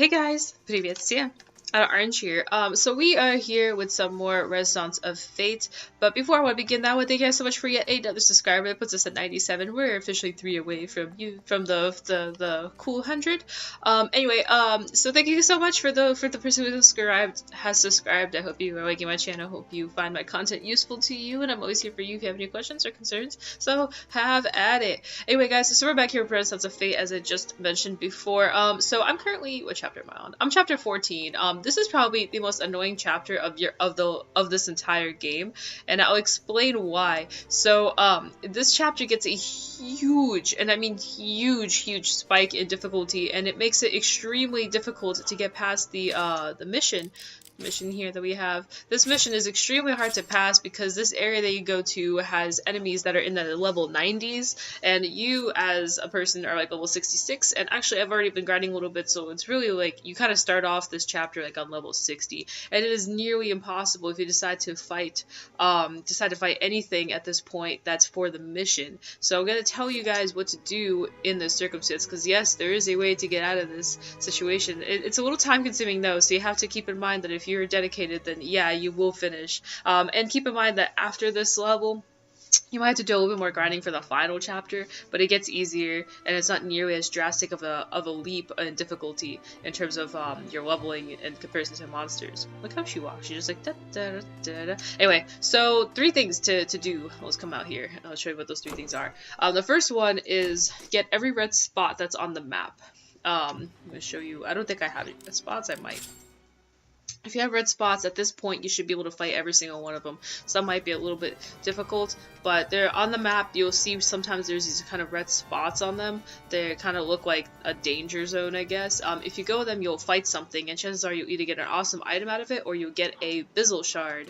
Hey guys, привет всем! Orange here. So we are here with some more Resonance of Fate. But before I want to begin that one, thank you guys so much for yet another subscriber. It puts us at 97. We're officially 3 away from the cool 100. So thank you so much for the person who has subscribed. I hope you are liking my channel. Hope you find my content useful to you, and I'm always here for you if you have any questions or concerns. So have at it. Anyway, guys, so we're back here with Resonance of Fate, as I just mentioned before. So I'm currently, what chapter am I on? I'm chapter 14. This is probably the most annoying chapter of this entire game, and I'll explain why. So this chapter gets a huge, and I mean huge spike in difficulty, and it makes it extremely difficult to get past the mission here that we have. This mission is extremely hard to pass because this area that you go to has enemies that are in the level 90s, and you as a person are like level 66, and actually I've already been grinding a little bit, so it's really like you kind of start off this chapter like on level 60, and it is nearly impossible if you decide to fight anything at this point that's for the mission. So I'm going to tell you guys what to do in this circumstance, because yes, there is a way to get out of this situation. It's a little time consuming though, so you have to keep in mind that if you're dedicated, then yeah, you will finish. And keep in mind that after this level, you might have to do a little bit more grinding for the final chapter, but it gets easier, and it's not nearly as drastic of a leap in difficulty in terms of your leveling in comparison to monsters. Look how she walks. She's just like da da da da. Anyway, so 3 things to do. Let's come out here. I'll show you what those 3 things are. The first one is get every red spot that's on the map. I'm gonna show you. I don't think I have any red spots. I might. If you have red spots, at this point you should be able to fight every single one of them. Some might be a little bit difficult, but they're on the map. You'll see sometimes there's these kind of red spots on them. They kind of look like a danger zone, I guess. If you go with them, you'll fight something, and chances are you'll either get an awesome item out of it, or you'll get a Bizzle shard.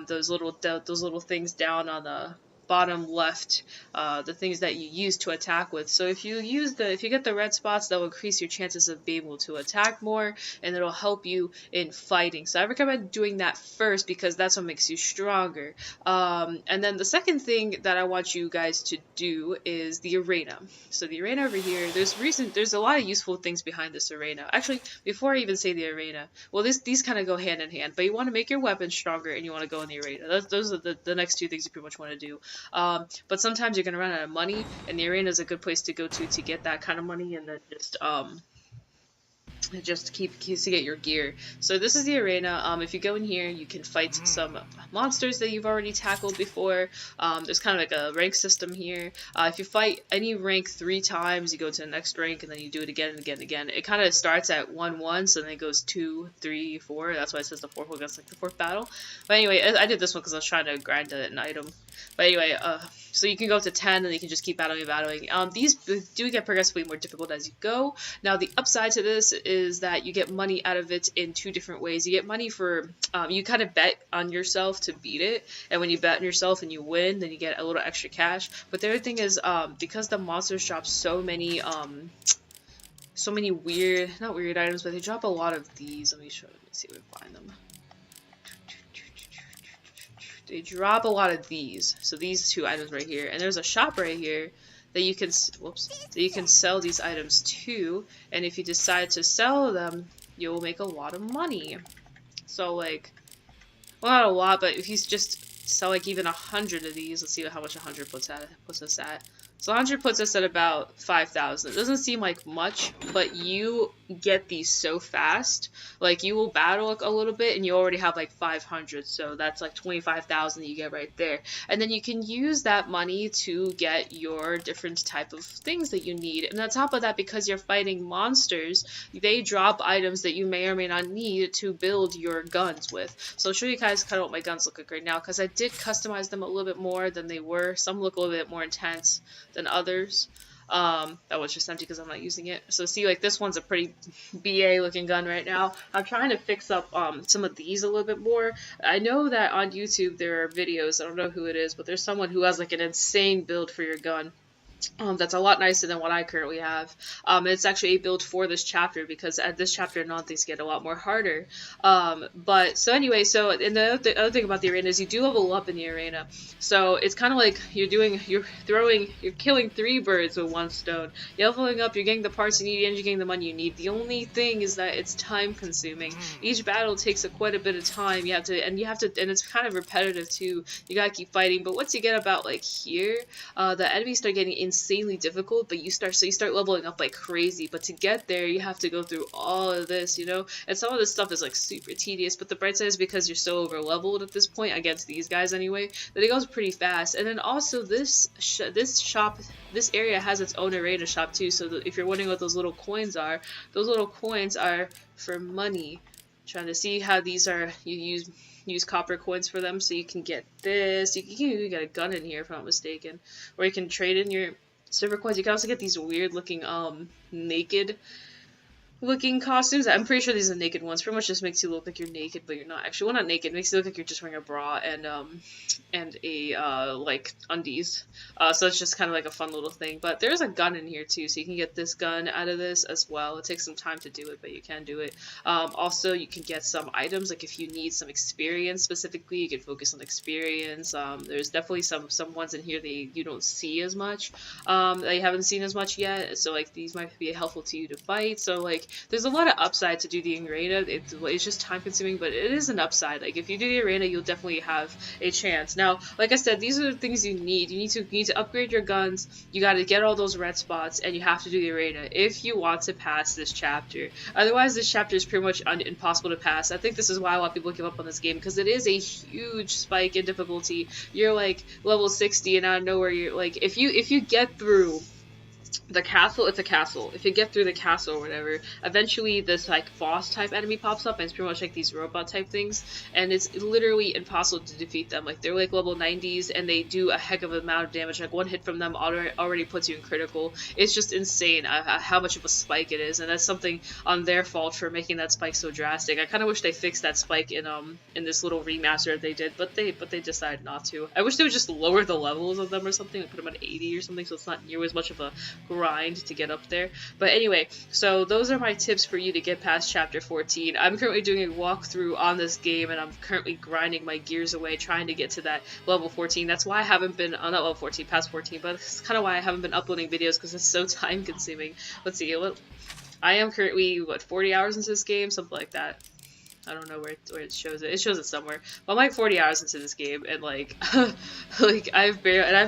Those little things down on the bottom left, the things that you use to attack with. So if you get the red spots, that will increase your chances of being able to attack more, and it'll help you in fighting. So I recommend doing that first because that's what makes you stronger. And then the second thing that I want you guys to do is the arena. So the arena over here, there's a lot of useful things behind this arena. Actually, before I even say the arena, well, these kind of go hand in hand, but you want to make your weapon stronger and you want to go in the arena. Those are the next 2 things you pretty much want to do. But sometimes you're going to run out of money, and the arena is a good place to go to get that kind of money, and then just to get your gear. So this is the arena. If you go in here, you can fight some monsters that you've already tackled before. There's kind of like a rank system here. If you fight any rank 3 times, you go to the next rank, and then you do it again and again and again. It kind of starts at 1-1, so then it goes 2, 3, 4. That's why it says the 4th one. That's like the 4th battle. But anyway, I did this one because I was trying to grind an item. But anyway, so you can go up to 10, and you can just keep battling. These do get progressively more difficult as you go. Now, the upside to this is that you get money out of it in 2 different ways. You get money for, you kind of bet on yourself to beat it, and when you bet on yourself and you win, then you get a little extra cash. But the other thing is, because the monsters drop so many weird, not weird items, but they drop a lot of these. Let me see if we can find them. They drop a lot of these, so these 2 items right here, and there's a shop right here that you can sell these items to, and if you decide to sell them, you'll make a lot of money. So like, well, not a lot, but if you just sell like even 100 of these, let's see how much 100 puts us at. So 100 puts us at about 5,000. It doesn't seem like much, but you get these so fast. Like, you will battle a little bit, and you already have like 500. So that's like 25,000 you get right there. And then you can use that money to get your different type of things that you need. And on top of that, because you're fighting monsters, they drop items that you may or may not need to build your guns with. So I'll show you guys kind of what my guns look like right now, because I did customize them a little bit more than they were. Some look a little bit more intense than others. That was just empty because I'm not using it. So see, like, this one's a pretty BA looking gun right now. I'm trying to fix up some of these a little bit more. I know that on YouTube there are videos, I don't know who it is, but there's someone who has like an insane build for your gun. That's a lot nicer than what I currently have. It's actually a build for this chapter because at this chapter and on things get a lot more harder. But so anyway, so and the other thing about the arena is you do level up in the arena. So it's kind of like you're killing 3 birds with 1 stone. You're leveling up, you're getting the parts you need, and you're getting the money you need. The only thing is that it's time consuming. Each battle takes quite a bit of time. You have to, and it's kind of repetitive too. You gotta keep fighting. But once you get about like here, the enemies start getting insanely difficult, but you start leveling up like crazy. But to get there, you have to go through all of this, you know. And some of this stuff is like super tedious. But the bright side is because you're so over leveled at this point against these guys anyway, that it goes pretty fast. And then also this area has its own arena shop too. So if you're wondering what those little coins are for money. Trying to see how these are. You use copper coins for them, so you can get this. You can even get a gun in here if I'm not mistaken, or you can trade in your silver coins. You can also get these weird looking naked looking costumes. I'm pretty sure these are naked ones. Pretty much just makes you look like you're naked, but you're not actually. Well, not naked. It makes you look like you're just wearing a bra and a like undies. So it's just kind of like a fun little thing. But there's a gun in here too, so you can get this gun out of this as well. It takes some time to do it, but you can do it. Also, you can get some items. Like if you need some experience specifically, you can focus on experience. There's definitely some ones in here that you don't see as much. That you haven't seen as much yet. So like these might be helpful to you to fight. So like there's a lot of upside to do the arena. It's just time consuming, but it is an upside. Like if you do the arena, you'll definitely have a chance. Now, like I said, these are the things you need. You need to upgrade your guns. You got to get all those red spots, and you have to do the arena if you want to pass this chapter. Otherwise, this chapter is pretty much impossible to pass. I think this is why a lot of people give up on this game, because it is a huge spike in difficulty. You're like level 60, and out of nowhere, you're like if you get through the castle, it's a castle. If you get through the castle or whatever, eventually this like boss type enemy pops up, and it's pretty much like these robot type things, and it's literally impossible to defeat them. Like they're like level 90s, and they do a heck of an amount of damage. Like one hit from them already puts you in critical. It's just insane how much of a spike it is, and that's something on their fault for making that spike so drastic. I kind of wish they fixed that spike in this little remaster that they did, but they decided not to. I wish they would just lower the levels of them or something, like put them at 80 or something, so it's not near as much of a grind to get up there. But anyway, so those are my tips for you to get past chapter 14. I'm currently doing a walkthrough on this game, and I'm currently grinding my gears away trying to get to that level 14. That's why I haven't been on that level 14, past 14, but it's kind of why I haven't been uploading videos, because it's so time consuming. Let's see, I am currently 40 hours into this game, something like that. I don't know where it shows it. It shows it somewhere. But I'm like 40 hours into this game, and like, I've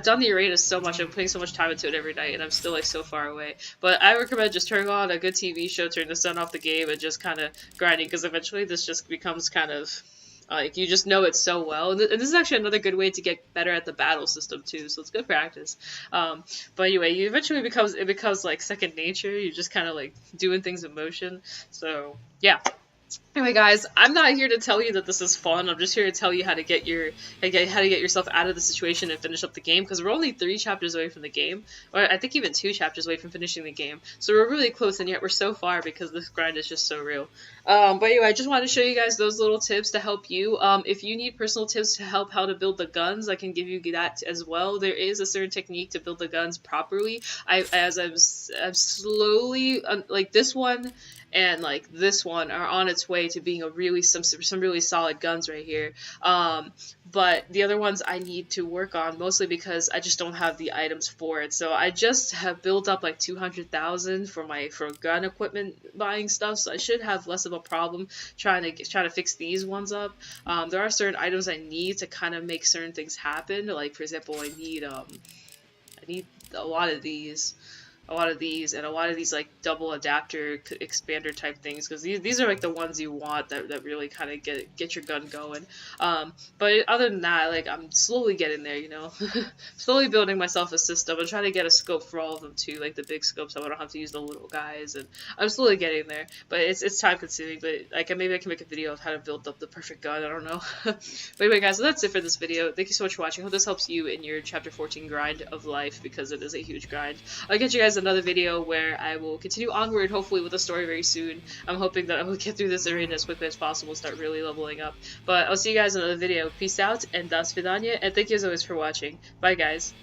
done the arena so much. I'm putting so much time into it every night, and I'm still like so far away. But I recommend just turning on a good TV show, turn the sun off the game, and just kind of grinding, because eventually this just becomes kind of like you just know it so well. And this is actually another good way to get better at the battle system too. So it's good practice. But anyway, it becomes like second nature. You're just kind of like doing things in motion. So yeah. Anyway, guys, I'm not here to tell you that this is fun. I'm just here to tell you how to get yourself out of the situation and finish up the game, because we're only 3 chapters away from the game, or I think even 2 chapters away from finishing the game. So we're really close, and yet we're so far because this grind is just so real. But anyway, I just wanted to show you guys those little tips to help you. If you need personal tips to help how to build the guns, I can give you that as well. There is a certain technique to build the guns properly. I'm slowly like this one and like this one are on its way to being some really solid guns right here. But the other ones I need to work on, mostly because I just don't have the items for it. So I just have built up like 200,000 for gun equipment buying stuff. So I should have less of a problem trying to fix these ones up. There are certain items I need to kind of make certain things happen. Like for example, I need a lot of these. And a lot of these like double adapter expander type things, because these are like the ones you want that really kind of get your gun going. But other than that, like I'm slowly getting there, you know. Slowly building myself a system. I'm trying to get a scope for all of them too, like the big scope, so I don't have to use the little guys, and I'm slowly getting there. But it's time consuming, but like maybe I can make a video of how to build up the perfect gun, I don't know. But anyway guys, so that's it for this video. Thank you so much for watching. I hope this helps you in your chapter 14 grind of life, because it is a huge grind. I'll catch you guys another video where I will continue onward, hopefully with a story very soon. I'm hoping that I will get through this arena as quickly as possible, start really leveling up. But I'll see you guys in another video. Peace out, and das vidanya, and thank you as always for watching. Bye guys.